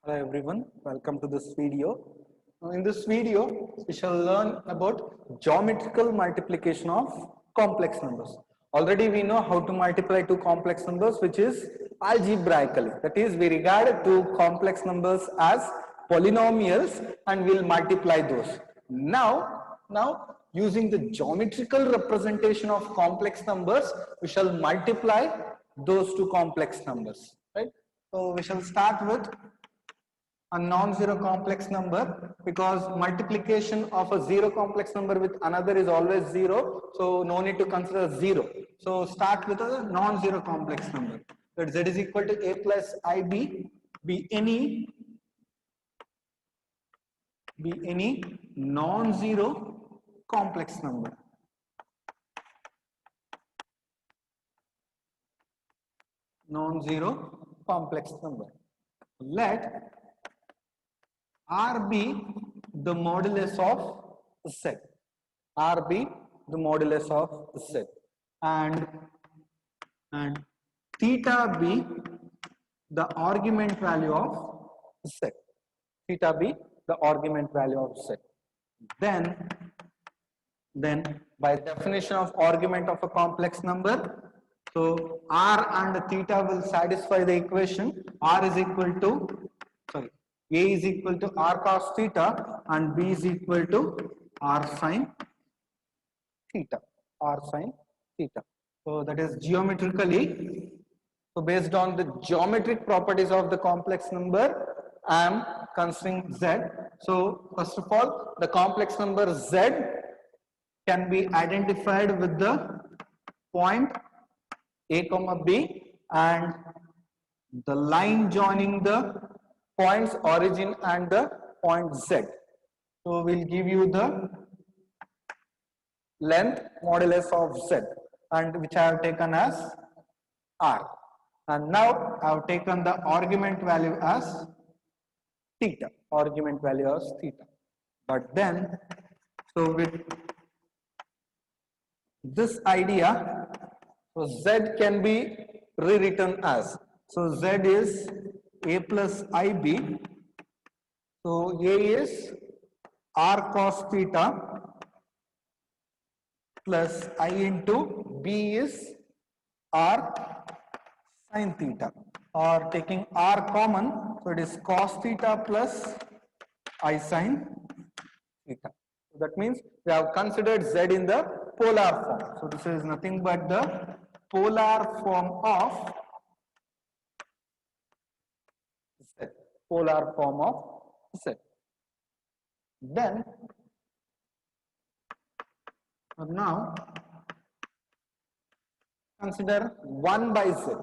Hello everyone, welcome to this video. In this video, we shall learn about geometrical multiplication of complex numbers. Already we know how to multiply two complex numbers, which is algebraically. That is, we regard two complex numbers as polynomials and we'll multiply those. Now using the geometrical representation of complex numbers, we shall multiply those two complex numbers. Right? So we shall start with a non-zero complex number, because multiplication of a zero complex number with another is always zero, so no need to consider zero. So start with a non-zero complex number. Let z is equal to a plus ib be any non-zero complex number. Non-zero complex number. Let R be the modulus of Z. R be the modulus of Z. And theta be the argument value of Z. Theta be the argument value of Z. Then by definition of argument of a complex number, so R and theta will satisfy the equation. R is equal to, sorry, A is equal to R cos theta and B is equal to R sin theta. R sin theta. So that is geometrically. So based on the geometric properties of the complex number, I am considering Z. So first of all, the complex number Z can be identified with the point A comma B and the line joining the points origin and the point Z. So we'll give you the length modulus of Z, and which I have taken as R. And now I have taken the argument value as theta. Argument value as theta. But then, so with this idea, so Z can be rewritten as, so Z is A plus IB, so A is R cos theta plus I into B is R sin theta, or taking R common, so it is cos theta plus I sin theta. So that means we have considered Z in the polar form. So this is nothing but the polar form of Z. Polar form of Z. Then now consider 1 by Z.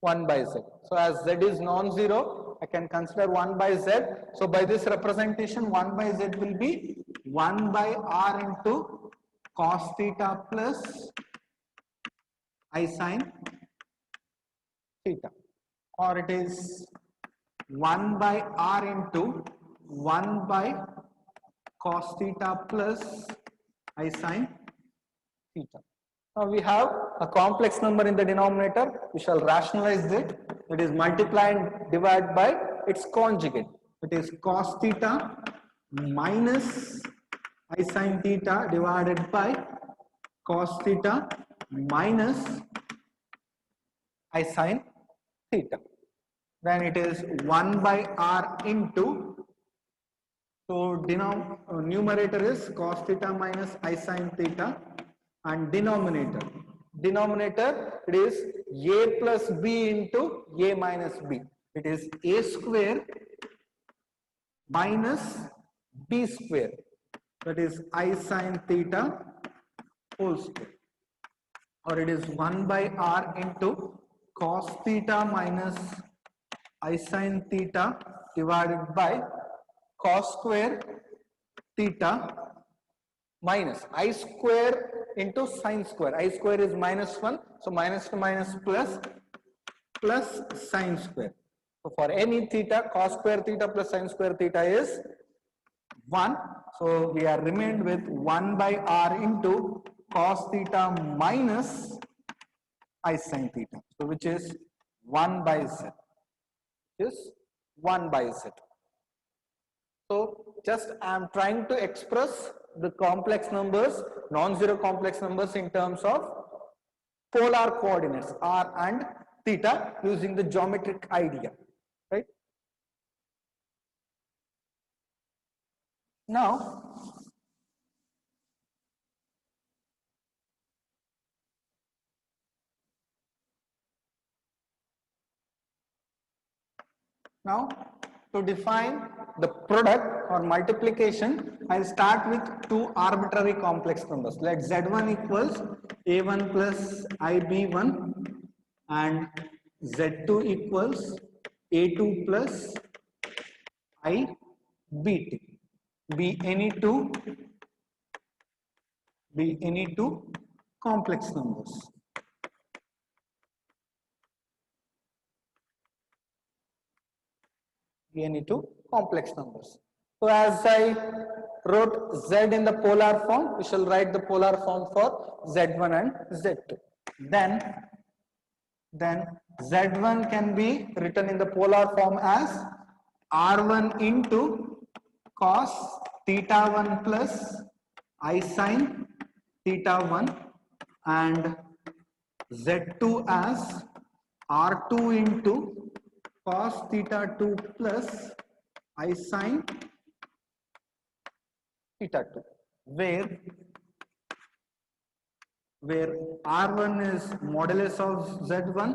1 by Z. So as Z is non-zero, I can consider 1 by Z. So by this representation, 1 by Z will be 1 by R into cos theta plus I sin theta, or it is 1 by R into 1 by cos theta plus I sin theta. Now we have a complex number in the denominator. We shall rationalize it. It is multiply and divide by its conjugate. It is cos theta minus I sin theta divided by cos theta minus I sin theta. Then it is 1 by R into, so numerator is cos theta minus I sin theta, and denominator it is A plus B into A minus B. It is A square minus B square, that is I sin theta whole square, or it is 1 by R into cos theta minus I sin theta divided by cos square theta minus I square into sin square. I square is minus 1, so minus to minus plus sin square. So for any theta, cos square theta plus sin square theta is 1. So we are remained with 1 by R into cos theta minus I sin theta. So which is 1 by Z. Is 1 by z. So just I am trying to express the complex numbers, non-zero complex numbers in terms of polar coordinates r and theta using the geometric idea, right? Now Now, to define the product or multiplication, I'll start with two arbitrary complex numbers. Let Z1 equals A1 plus IB1 and Z2 equals A2 plus IBT. Be any two complex numbers. Any two complex numbers. So as I wrote z in the polar form, we shall write the polar form for z1 and z2. Then z1 can be written in the polar form as r1 into cos theta 1 plus I sin theta 1 and z2 as r2 into cos theta 2 plus I sin theta 2, where r1 is modulus of z1,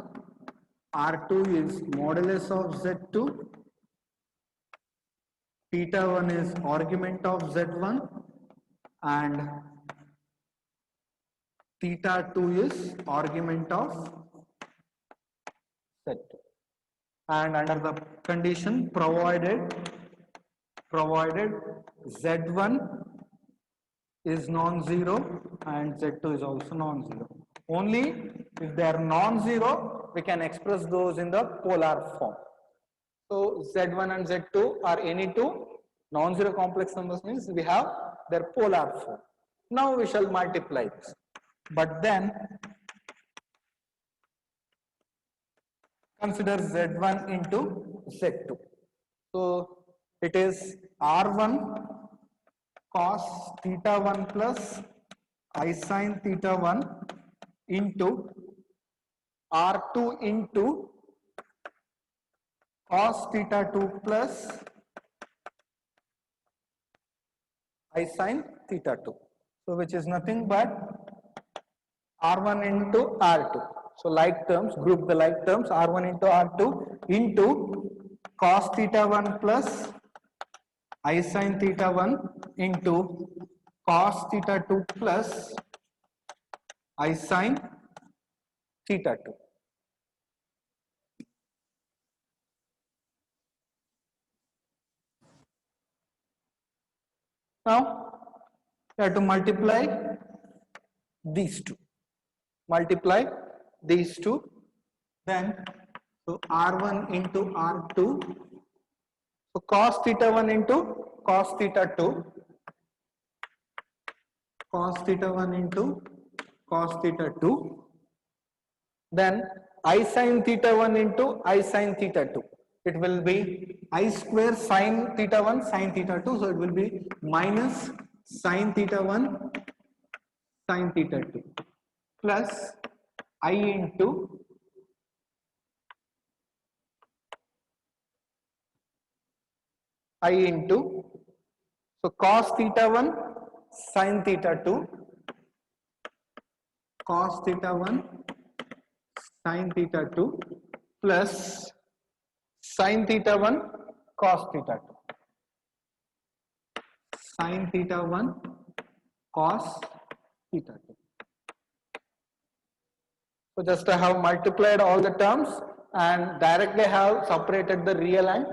r2 is modulus of z2, theta 1 is argument of z1 and theta 2 is argument of z2. And under the condition provided z1 is non-zero and z2 is also non-zero. Only if they are non-zero, we can express those in the polar form. So z1 and z2 are any two non-zero complex numbers, means we have their polar form. Now we shall multiply this. But then consider z1 into z2. So it is r1 cos theta 1 plus I sin theta 1 into r2 into cos theta 2 plus I sin theta 2. So which is nothing but r1 into r2. So like terms, group the like terms, r1 into r2 into cos theta 1 plus I sin theta 1 into cos theta 2 plus I sin theta 2. Now we have to multiply these two. Multiply these two. Then so r1 into r2. So cos theta 1 into cos theta 2. Cos theta 1 into cos theta 2. Then I sin theta 1 into I sin theta 2. It will be I square sin theta 1 sin theta 2. So it will be minus sin theta 1 sin theta 2 plus I into so cos theta 1 sin theta 2 cos theta 1 sin theta 2 plus sin theta 1 cos theta 2 sin theta 1 cos theta 2. So just I have multiplied all the terms and directly have separated the real and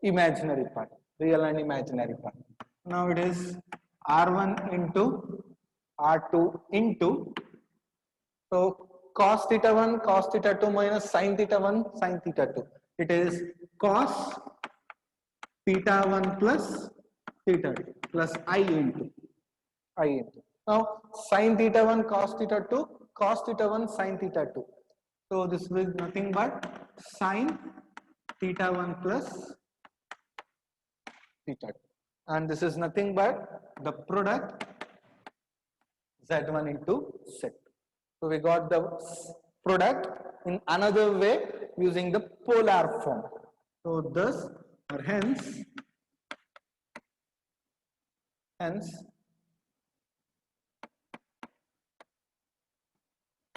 imaginary part. Now it is r1 into r2 into, so cos theta 1 cos theta 2 minus sin theta 1 sin theta 2. It is cos theta 1 plus theta 2 plus I into. Now sin theta 1 cos theta 2 cos theta 1 sin theta 2. So this is nothing but sin theta 1 plus theta 2. And this is nothing but the product Z1 into Z2. So we got the product in another way using the polar form. So thus, or hence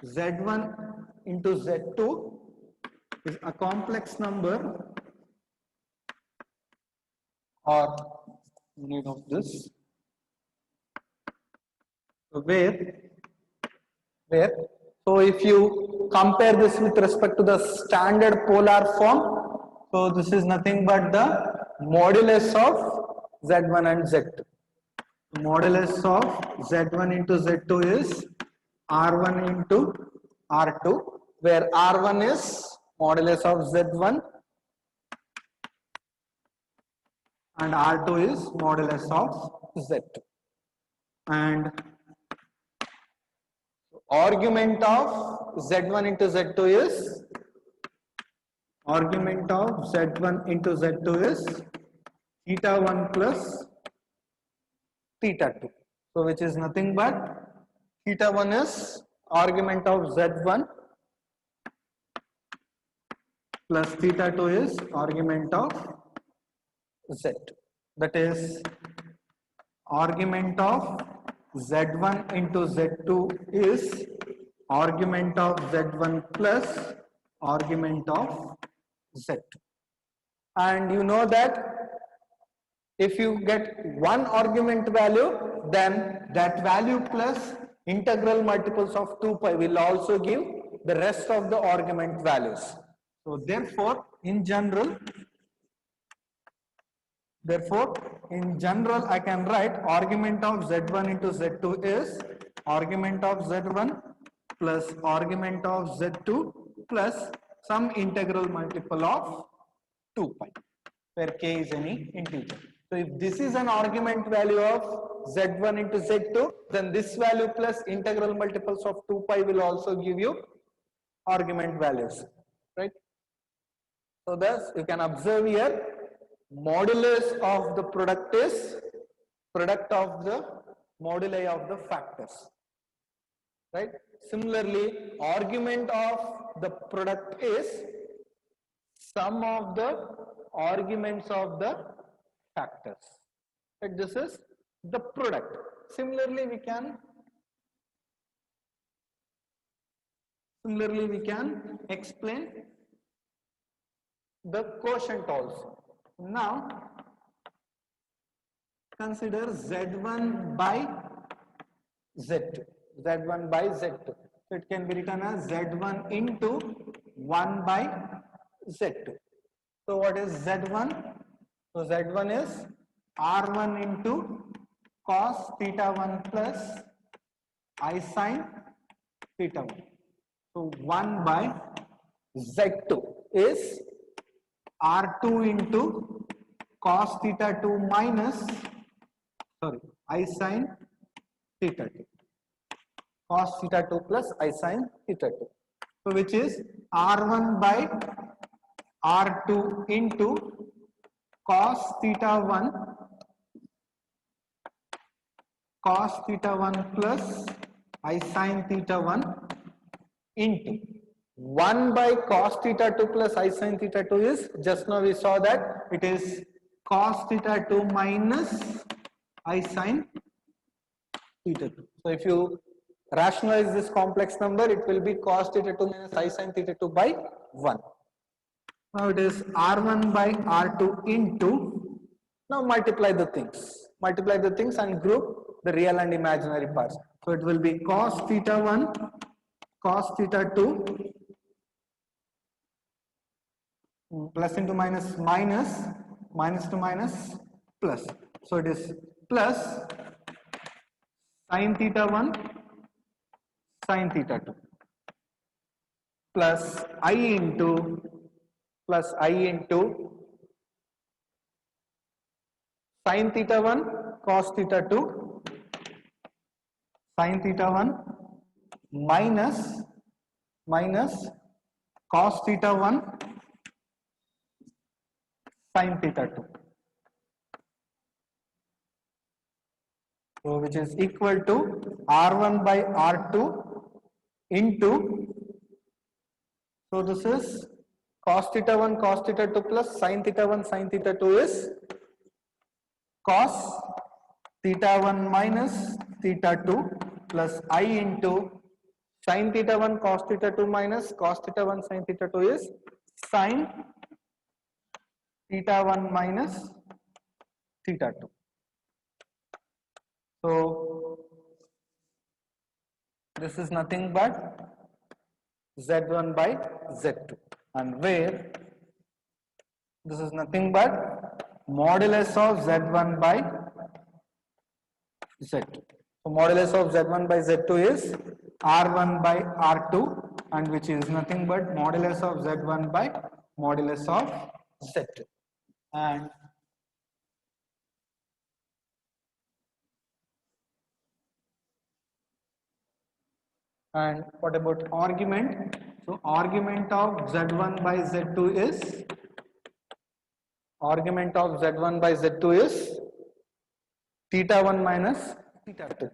Z1 into Z2 is a complex number or unit of this where so if you compare this with respect to the standard polar form, so this is nothing but the modulus of Z1 and Z2. Modulus of Z1 into Z2 is R1 into R2, where R1 is modulus of Z1 and R2 is modulus of Z2. And argument of Z1 into Z2 is theta 1 plus theta 2. So which is nothing but theta 1 is argument of Z1 plus theta 2 is argument of Z2. That is argument of Z1 into Z2 is argument of Z1 plus argument of Z2. And you know that if you get one argument value, then that value plus integral multiples of 2 pi will also give the rest of the argument values. So therefore, in general, I can write argument of Z1 into Z2 is argument of Z1 plus argument of Z2 plus some integral multiple of 2 pi, where k is any integer. So if this is an argument value of Z1 into Z2, then this value plus integral multiples of 2 pi will also give you argument values, right? So thus you can observe here, modulus of the product is product of the moduli of the factors, right? Similarly, argument of the product is sum of the arguments of the factors, right? This is the product. Similarly, we can explain the quotient also. Now consider Z1 by Z2. Z1 by Z2. So it can be written as Z1 into 1 by Z2. So what is Z1? So Z1 is R1 into cos theta 1 plus I sin theta 1. So 1 by Z2 is R2 into cos theta 2 minus, I sin theta 2. Cos theta 2 plus I sin theta 2. So which is R1 by R2 into cos theta 1 plus I sin theta 1 into 1 by cos theta 2 plus I sin theta 2 is, just now we saw that it is cos theta 2 minus I sin theta 2. So if you rationalize this complex number, it will be cos theta 2 minus I sin theta 2 by 1. Now it is R1 by R2 into, now multiply the things and group the real and imaginary parts. So it will be cos theta 1, cos theta 2, plus into minus, minus to minus, plus. So it is plus sin theta 1, sin theta 2, plus I into sin theta 1 cos theta 2 sin theta 1 minus cos theta 1 sin theta 2. So which is equal to R1 by R2 into, so this is cos theta 1 cos theta 2 plus sin theta 1 sin theta 2 is cos theta 1 minus theta 2 plus I into sin theta 1 cos theta 2 minus cos theta 1 sin theta 2 is sin theta 1 minus theta 2. So this is nothing but z1 by z2, and where this is nothing but modulus of z1 by z2. So modulus of z1 by z2 is r1 by r2, and which is nothing but modulus of z1 by modulus of z2. And what about argument? So argument of z1 by z2 is, argument of z1 by z2 is theta 1 minus theta 2,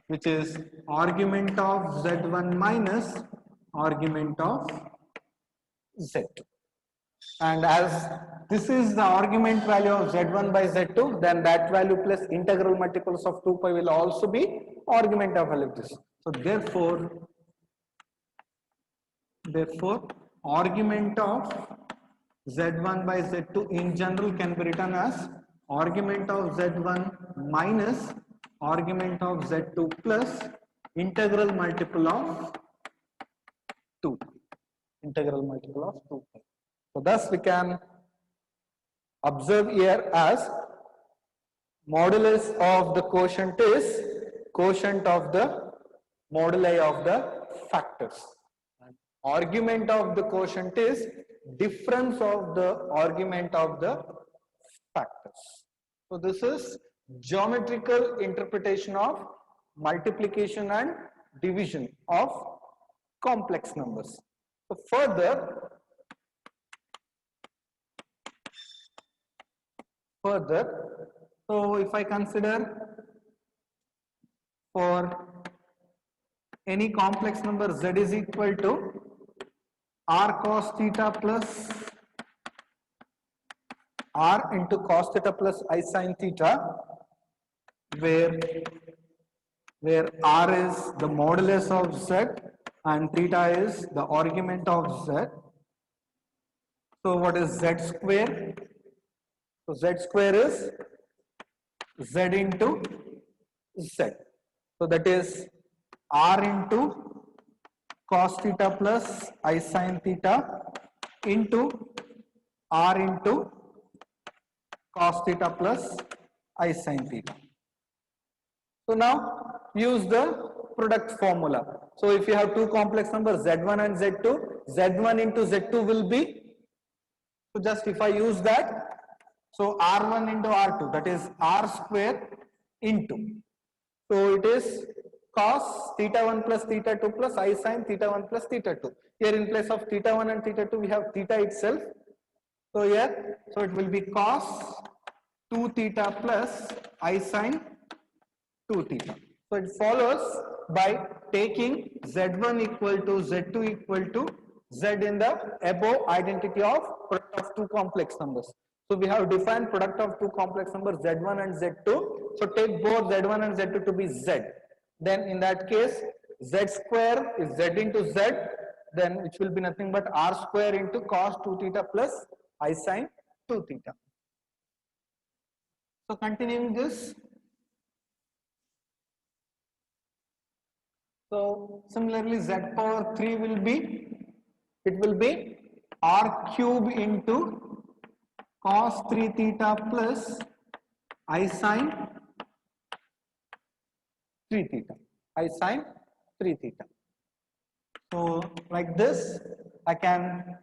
which is argument of z1 minus argument of z2. And as this is the argument value of z1 by z2, then that value plus integral multiples of 2 pi will also be argument of value of this. So therefore argument of z1 by z2 in general can be written as argument of z1 minus argument of z2 plus integral multiple of 2, integral multiple of 2. So thus we can observe here as modulus of the quotient is quotient of the moduli of the factors. Argument of the quotient is difference of the argument of the factors. So this is geometrical interpretation of multiplication and division of complex numbers. So further, so if I consider for any complex number z is equal to r cos theta plus r into cos theta plus I sin theta, where r is the modulus of z and theta is the argument of z. So what is z square? So z square is z into z. So that is r into cos theta plus I sin theta into r into cos theta plus I sin theta. So now use the product formula. So if you have two complex numbers z1 and z2, z1 into z2 will be, so just if I use that, so r1 into r2, that is r square into, so it is cos theta 1 plus theta 2 plus I sin theta 1 plus theta 2. Here in place of theta 1 and theta 2 we have theta itself. So here, so it will be cos 2 theta plus I sin 2 theta. So it follows by taking z1 equal to z2 equal to z in the above identity of product of two complex numbers. So we have defined product of two complex numbers z1 and z2. So take both z1 and z2 to be z. Then in that case z square is z into z, then which will be nothing but r square into cos 2 theta plus I sin 2 theta. So continuing this, so similarly z power 3 will be, it will be r cube into cos 3 theta plus I sin 3 theta, I sin 3 theta. So like this I can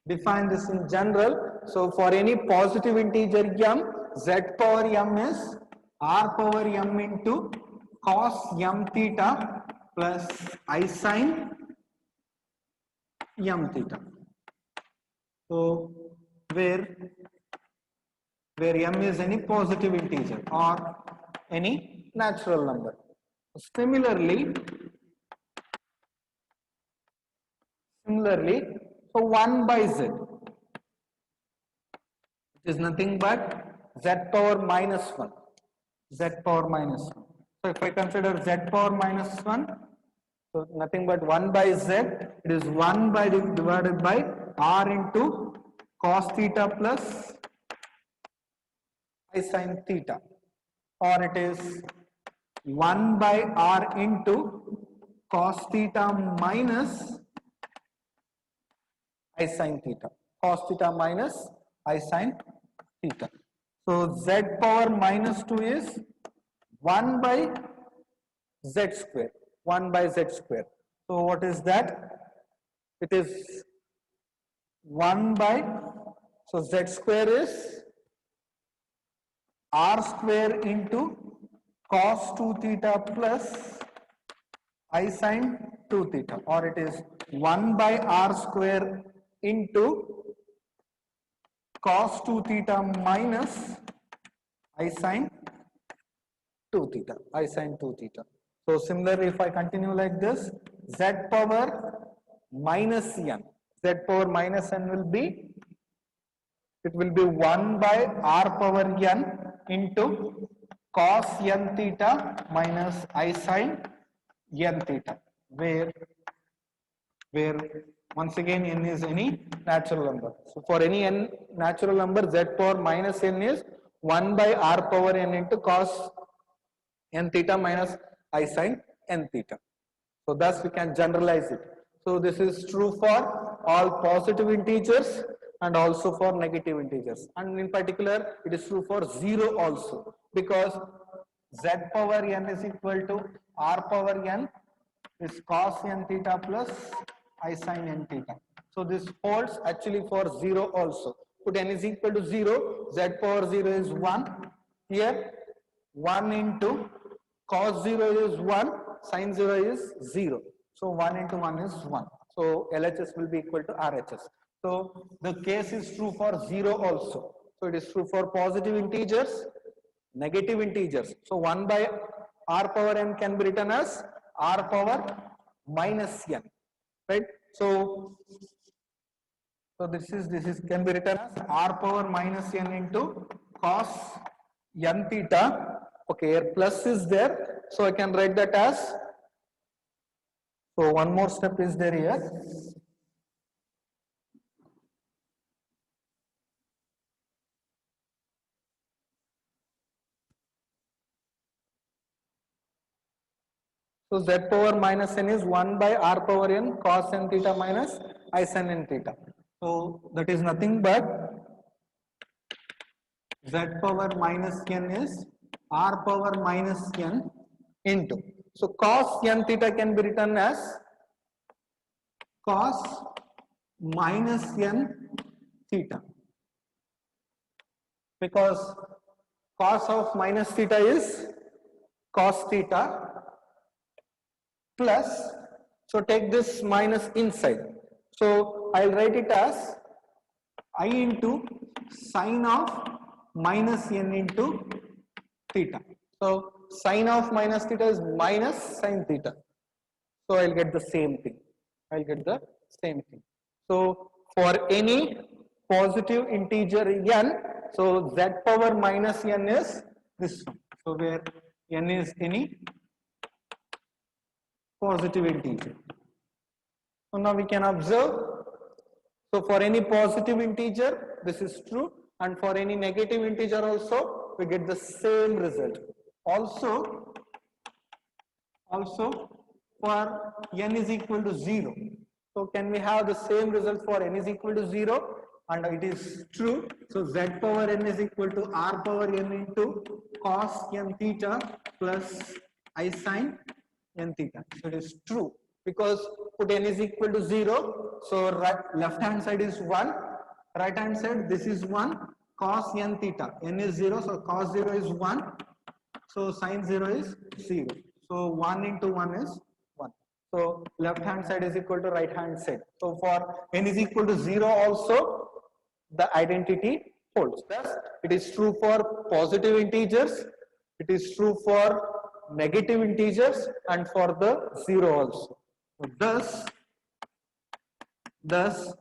define this in general. So for any positive integer m, z power m is r power m into cos m theta plus I sin m theta. So where where m is any positive integer or any natural number. Similarly, so 1 by z, it is nothing but z power minus 1, z power minus 1. So if I consider z power minus 1, so nothing but 1 by z, it is 1 by divided by r into cos theta plus I sin theta, or it is 1 by r into cos theta minus I sin theta, cos theta minus I sin theta. So z power minus 2 is 1 by z square, 1 by z square. So what is that? It is 1 by, so z square is r square into cos 2 theta plus I sin 2 theta, or it is 1 by r square into cos 2 theta minus I sin 2 theta, I sin 2 theta. So similarly, if I continue like this, z power minus n, z power minus n will be, it will be 1 by r power n into cos n theta minus I sin n theta, where once again n is any natural number. So for any n natural number, z power minus n is 1 by r power n into cos n theta minus I sin n theta. So thus we can generalize it. So this is true for all positive integers and also for negative integers, and in particular it is true for 0 also, because z power n is equal to r power n is cos n theta plus I sin n theta. So this holds actually for 0 also. Put n is equal to 0, z power 0 is 1, here 1 into cos 0 is 1, sin 0 is 0. So 1 into 1 is 1. So LHS will be equal to RHS. So the case is true for 0 also. So it is true for positive integers, negative integers. So 1 by r power n can be written as r power minus n, right? So this is can be written as r power minus n into cos n theta. Okay, here plus is there, so I can write that as, so one more step is there here. So z power minus n is 1 by r power n cos n theta minus I sin n theta. So that is nothing but z power minus n is r power minus n into, so cos n theta can be written as cos minus n theta, because cos of minus theta is cos theta plus, so take this minus inside, so I'll write it as I into sine of minus n into theta. So sine of minus theta is minus sine theta, so I'll get the same thing, So for any positive integer n, so z power minus n is this one, so where n is any positive integer. So now we can observe, so for any positive integer this is true, and for any negative integer also we get the same result. Also for n is equal to 0, so can we have the same result for n is equal to 0? And it is true. So z power n is equal to r power n into cos n theta plus I sin n theta. So it is true, because put n is equal to 0, so left hand side is 1, right hand side this is 1, cos n theta, n is 0, so cos 0 is 1, so sin 0 is 0, so 1 into 1 is 1, so left hand side is equal to right hand side. So for n is equal to 0 also the identity holds. Thus, it is true for positive integers, it is true for negative integers, and for the zero also. So thus,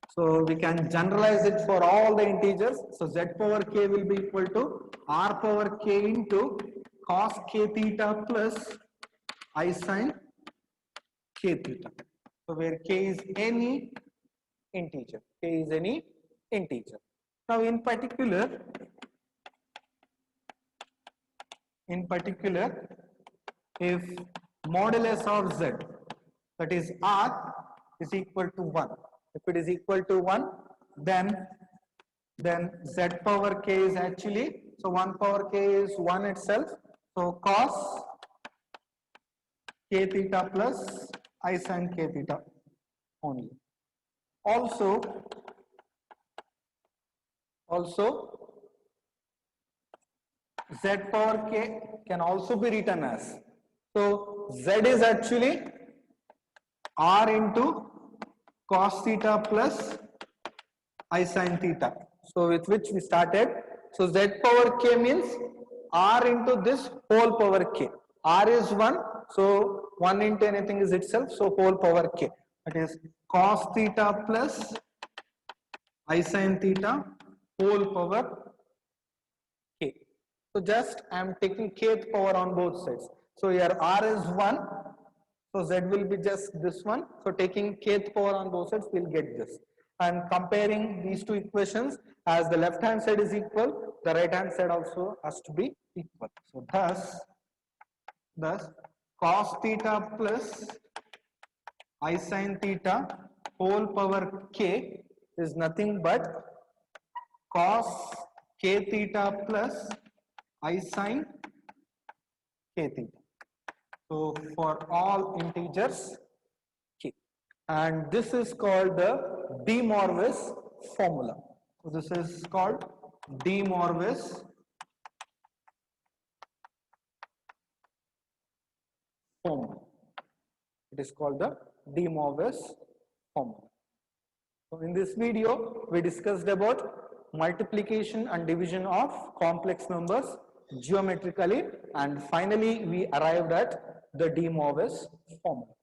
so we can generalize it for all the integers. So z power k will be equal to r power k into cos k theta plus I sin k theta. So where k is any integer, k is any integer. Now in particular, if modulus of z, that is r, is equal to 1, if it is equal to 1, then z power k is actually, so 1 power k is 1 itself, so cos k theta plus I sin k theta only. Also z power k can also be written as, so z is actually r into cos theta plus I sin theta, so with which we started. So z power k means r into this whole power k. R is 1, so 1 into anything is itself, so whole power k, that is cos theta plus I sin theta whole power k. So just I am taking kth power on both sides. So here r is 1, so z will be just this one. So taking kth power on both sides, we'll get this. And comparing these two equations, as the left hand side is equal, the right hand side also has to be equal. So thus cos theta plus I sin theta whole power k is nothing but cos k theta plus I sin k theta. So for all integers k, and this is called the De Moivre's formula. So this is called De Moivre's formula. It is called the De Moivre's formula. So in this video, we discussed about multiplication and division of complex numbers geometrically, and finally we arrived at the De Moivre's formula.